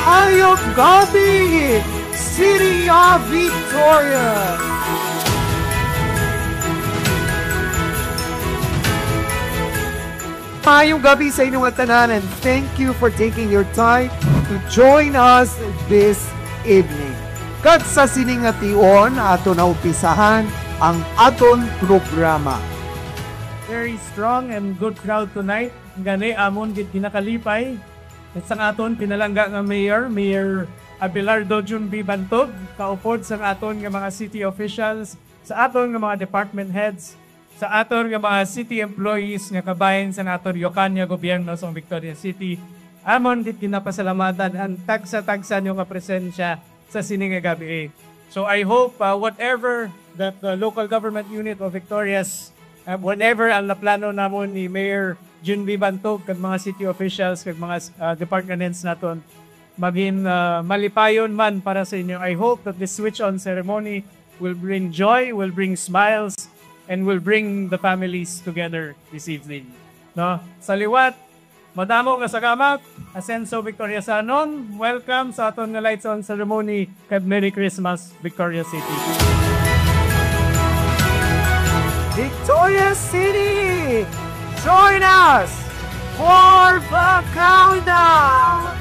Ayok Gabi, City of Victoria. Mayong gabi sa inyong tanan, and thank you for taking your time to join us this evening. Kat sa siningation, ato na umpisahan ang aton programa. Very strong and good crowd tonight. Gani amon gid ginakalipay. Sa aton pinalangga nga Mayor Abelardo Jun B. Bantog, kaupod sa aton nga mga city officials, sa aton nga mga department heads, sa aton nga mga city employees nga kabahin sa aton Yokanya gobyerno sa Victoria City. Amon gid ginapasalamatan ang tagsa-tagsa nyo nga presensya sa sining nga gabi. So I hope whatever that the local government unit of Victoria's whenever ang naplano namon ni Mayor Jun B. Bantog kag mga city officials kag mga department heads naton maging malipayon man para sa inyo. I hope that this switch on ceremony will bring joy, will bring smiles, and will bring the families together this evening. No? Sa liwat, madamo nga salamat. Asenso Victoria Sanon, welcome sa aton nga lights on ceremony kag Merry Christmas Victoria City. Victoria City, join us for the countdown.